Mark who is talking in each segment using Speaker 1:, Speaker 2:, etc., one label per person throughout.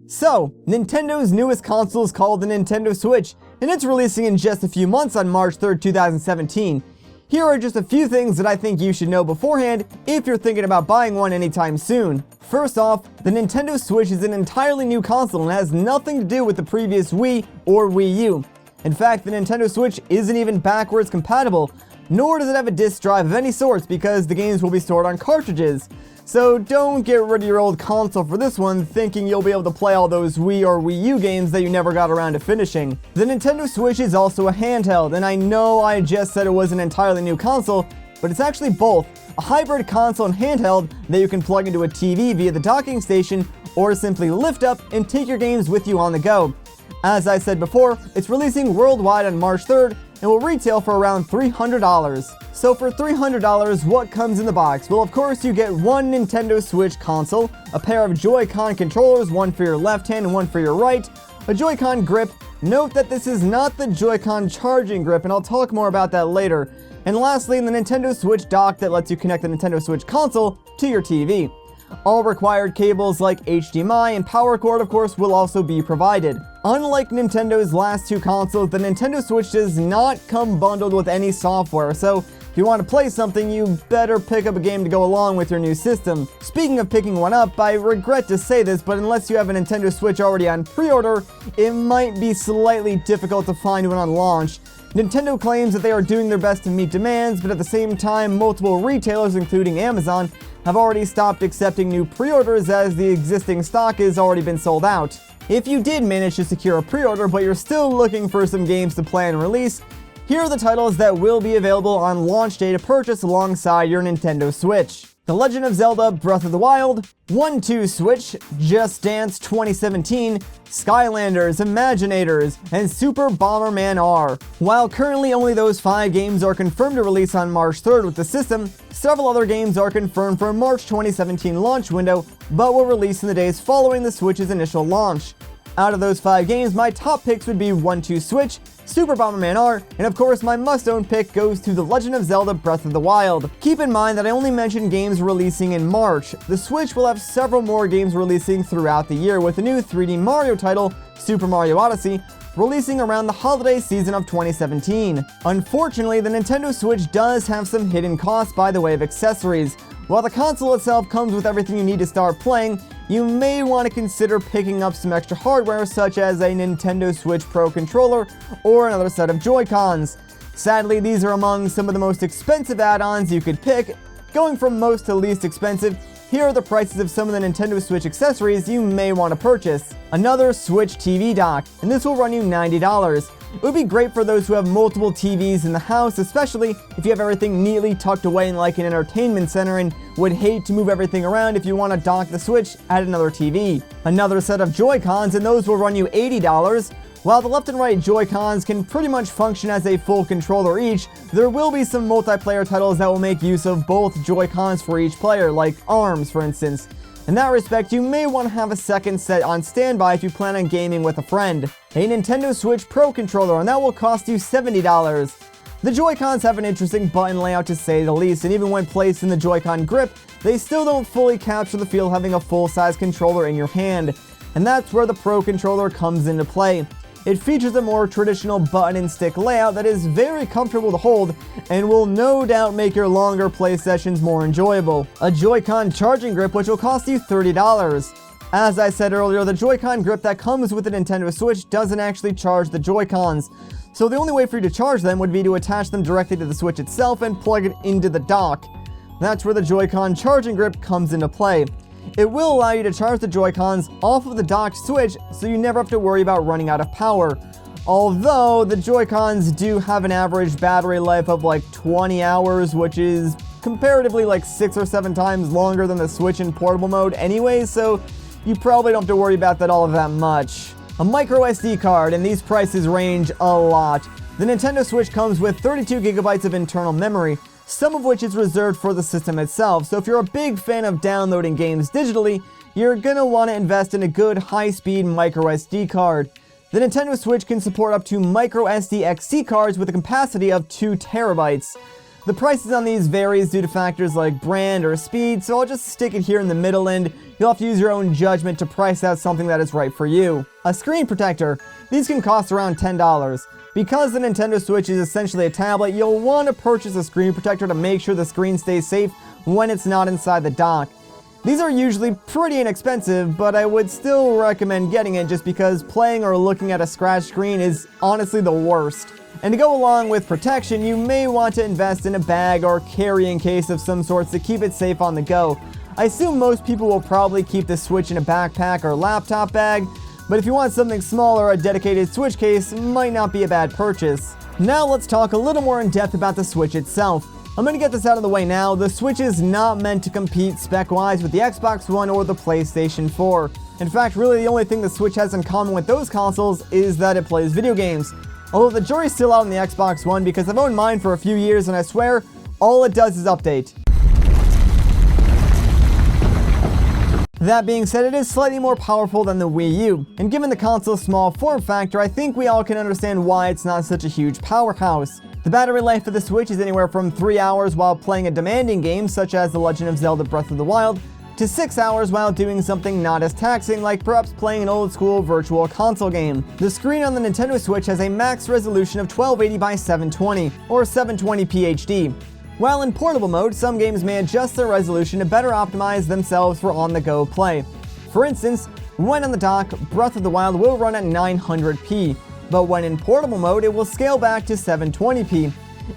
Speaker 1: So, Nintendo's newest console is called the Nintendo Switch, and it's releasing in just a few months on March 3rd, 2017. Here are just a few things that I think you should know beforehand if you're thinking about buying one anytime soon. First off, the Nintendo Switch is an entirely new console and has nothing to do with the previous Wii or Wii U. In fact, the Nintendo Switch isn't even backwards compatible, nor does it have a disc drive of any sorts because the games will be stored on cartridges. So don't get rid of your old console for this one thinking you'll be able to play all those Wii or Wii U games that you never got around to finishing. The Nintendo Switch is also a handheld, and I know I just said it was an entirely new console, but it's actually both. A hybrid console and handheld that you can plug into a TV via the docking station or simply lift up and take your games with you on the go. As I said before, it's releasing worldwide on March 3rd and will retail for around $300. So for $300, what comes in the box? Well, of course, you get one Nintendo Switch console, a pair of Joy-Con controllers, one for your left hand and one for your right, a Joy-Con grip. Note that this is not the Joy-Con charging grip, and I'll talk more about that later. And lastly, the Nintendo Switch dock that lets you connect the Nintendo Switch console to your TV. All required cables like HDMI and power cord, of course, will also be provided. Unlike Nintendo's last two consoles, the Nintendo Switch does not come bundled with any software, so if you want to play something, you better pick up a game to go along with your new system. Speaking of picking one up, I regret to say this, but unless you have a Nintendo Switch already on pre-order, it might be slightly difficult to find one on launch. Nintendo claims that they are doing their best to meet demands, but at the same time, multiple retailers, including Amazon, have already stopped accepting new pre-orders as the existing stock has already been sold out. If you did manage to secure a pre-order but you're still looking for some games to play and release, here are the titles that will be available on launch day to purchase alongside your Nintendo Switch. The Legend of Zelda Breath of the Wild, 1-2 Switch, Just Dance 2017, Skylanders, Imaginators, and Super Bomberman R. While currently only those 5 games are confirmed to release on March 3rd with the system, several other games are confirmed for a March 2017 launch window, but will release in the days following the Switch's initial launch. Out of those 5 games, my top picks would be 1-2 Switch, Super Bomberman R, and of course my must-own pick goes to The Legend of Zelda Breath of the Wild. Keep in mind that I only mentioned games releasing in March. The Switch will have several more games releasing throughout the year, with the new 3D Mario title, Super Mario Odyssey, releasing around the holiday season of 2017. Unfortunately, the Nintendo Switch does have some hidden costs by the way of accessories. While the console itself comes with everything you need to start playing, you may want to consider picking up some extra hardware such as a Nintendo Switch Pro controller or another set of Joy-Cons. Sadly, these are among some of the most expensive add-ons you could pick. Going from most to least expensive, here are the prices of some of the Nintendo Switch accessories you may want to purchase. Another Switch TV dock, and this will run you $90. It would be great for those who have multiple TVs in the house, especially if you have everything neatly tucked away in like an entertainment center and would hate to move everything around if you want to dock the Switch at another TV. Another set of Joy-Cons, and those will run you $80. While the left and right Joy-Cons can pretty much function as a full controller each, there will be some multiplayer titles that will make use of both Joy-Cons for each player, like ARMS for instance. In that respect, you may want to have a second set on standby if you plan on gaming with a friend. A Nintendo Switch Pro controller, and that will cost you $70. The Joy-Cons have an interesting button layout to say the least, and even when placed in the Joy-Con grip, they still don't fully capture the feel of having a full-size controller in your hand. And that's where the Pro controller comes into play. It features a more traditional button and stick layout that is very comfortable to hold and will no doubt make your longer play sessions more enjoyable. A Joy-Con charging grip which will cost you $30. As I said earlier, the Joy-Con grip that comes with the Nintendo Switch doesn't actually charge the Joy-Cons, so the only way for you to charge them would be to attach them directly to the Switch itself and plug it into the dock. That's where the Joy-Con charging grip comes into play. It will allow you to charge the Joy-Cons off of the docked Switch, so you never have to worry about running out of power. Although, the Joy-Cons do have an average battery life of like 20 hours, which is comparatively like 6 or 7 times longer than the Switch in portable mode anyway, so you probably don't have to worry about that all that much. A micro SD card, and these prices range a lot. The Nintendo Switch comes with 32 gigabytes of internal memory, some of which is reserved for the system itself, so if you're a big fan of downloading games digitally, you're gonna want to invest in a good high-speed micro SD card. The Nintendo Switch can support up to micro SD XC cards with a capacity of 2 terabytes. The prices on these varies due to factors like brand or speed, so I'll just stick it here in the middle and you'll have to use your own judgment to price out something that is right for you. A screen protector. These can cost around $10. Because the Nintendo Switch is essentially a tablet, you'll want to purchase a screen protector to make sure the screen stays safe when it's not inside the dock. These are usually pretty inexpensive, but I would still recommend getting it just because playing or looking at a scratched screen is honestly the worst. And to go along with protection, you may want to invest in a bag or carrying case of some sorts to keep it safe on the go. I assume most people will probably keep the Switch in a backpack or laptop bag, but if you want something smaller, a dedicated Switch case might not be a bad purchase. Now let's talk a little more in depth about the Switch itself. I'm going to get this out of the way now. The Switch is not meant to compete spec-wise with the Xbox One or the PlayStation 4. In fact, really the only thing the Switch has in common with those consoles is that it plays video games. Although the jury's still out on the Xbox One because I've owned mine for a few years and I swear, all it does is update. That being said, it is slightly more powerful than the Wii U, and given the console's small form factor, I think we all can understand why it's not such a huge powerhouse. The battery life of the Switch is anywhere from 3 hours while playing a demanding game such as The Legend of Zelda Breath of the Wild, to 6 hours while doing something not as taxing like perhaps playing an old school virtual console game. The screen on the Nintendo Switch has a max resolution of 1280 by 720, or 720p HD. While in portable mode, some games may adjust their resolution to better optimize themselves for on-the-go play. For instance, when on the dock, Breath of the Wild will run at 900p, but when in portable mode, it will scale back to 720p.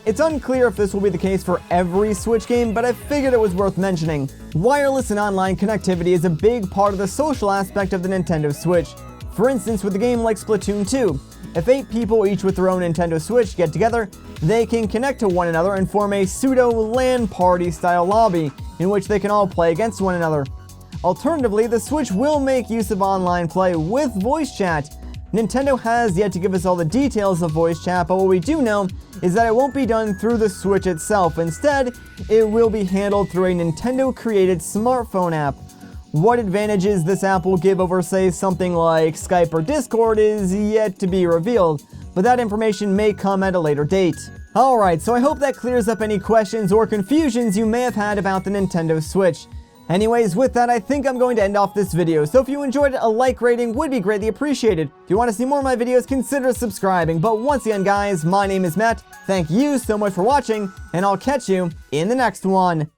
Speaker 1: It's unclear if this will be the case for every Switch game, but I figured it was worth mentioning. Wireless and online connectivity is a big part of the social aspect of the Nintendo Switch. For instance, with a game like Splatoon 2, if 8 people each with their own Nintendo Switch get together, they can connect to one another and form a pseudo LAN party style lobby, in which they can all play against one another. Alternatively, the Switch will make use of online play with voice chat. Nintendo has yet to give us all the details of voice chat, but what we do know is that it won't be done through the Switch itself. Instead, it will be handled through a Nintendo-created smartphone app. What advantages this app will give over, say, something like Skype or Discord is yet to be revealed, but that information may come at a later date. Alright, so I hope that clears up any questions or confusions you may have had about the Nintendo Switch. Anyways, with that, I think I'm going to end off this video, so if you enjoyed it, a like rating would be greatly appreciated. If you want to see more of my videos, consider subscribing. But once again, guys, my name is Matt, thank you so much for watching, and I'll catch you in the next one.